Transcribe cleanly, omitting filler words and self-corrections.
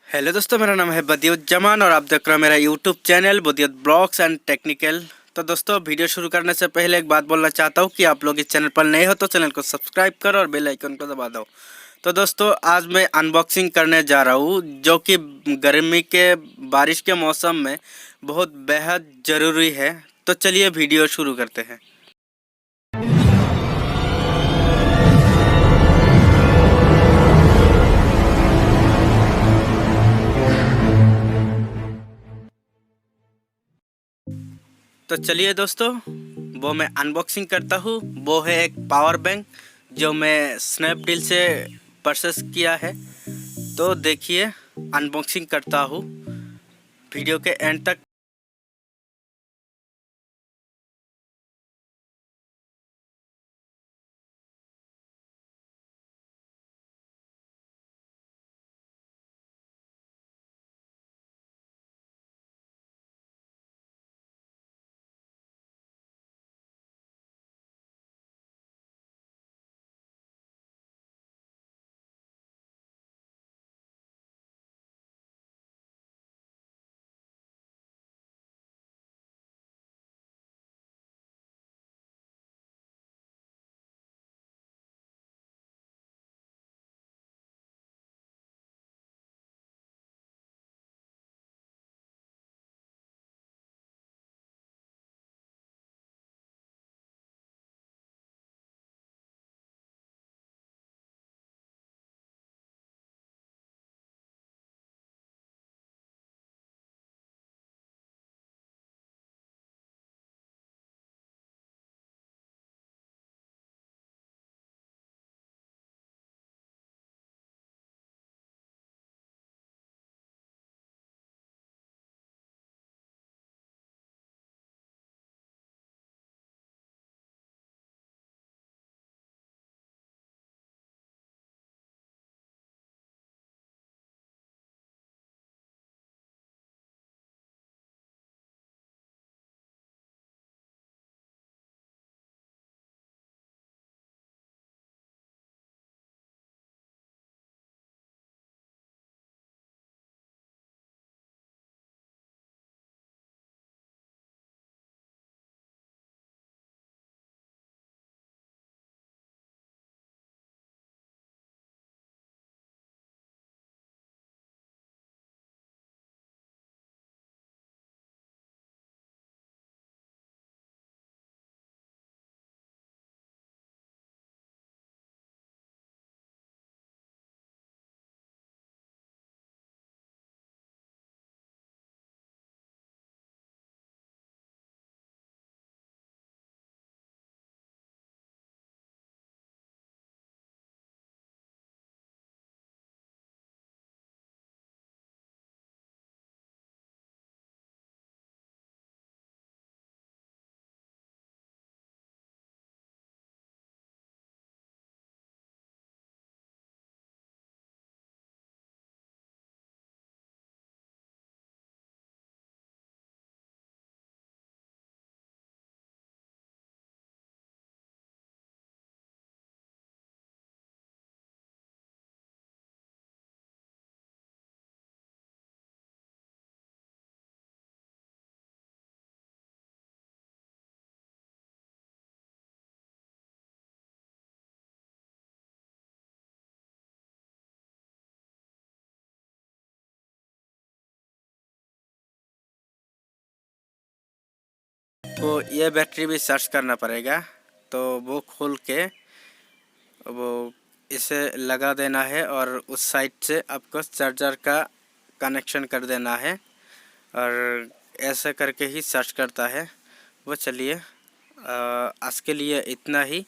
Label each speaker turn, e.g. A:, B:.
A: Hello दोस्तों, मेरा नाम है बदियुत जमान और आप देख रहे हो मेरा यूट्यूब चैनल बदियुत ब्लॉग्स एंड टेक्निकल। तो दोस्तों, वीडियो शुरू करने से पहले एक बात बोलना चाहता हूँ कि आप लोग इस चैनल पर नए हो तो चैनल को सब्सक्राइब करो और बेल आइकन को दबा दो। तो दोस्तों, आज मैं अनबॉक्सिंग करने जा रहा हूँ जो कि गर्मी के बारिश के मौसम में बहुत बेहद ज़रूरी है। तो चलिए वीडियो शुरू करते हैं। तो चलिए दोस्तों, वो मैं अनबॉक्सिंग करता हूँ। वो है एक पावर बैंक जो मैं स्नैपडील से परचेस किया है। तो देखिए, अनबॉक्सिंग करता हूँ वीडियो के एंड तक। तो ये बैटरी भी सर्च करना पड़ेगा। तो वो खोल के वो इसे लगा देना है और उस साइड से आपको चार्जर का कनेक्शन कर देना है और ऐसे करके ही सर्च करता है वो। चलिए, आज के लिए इतना ही।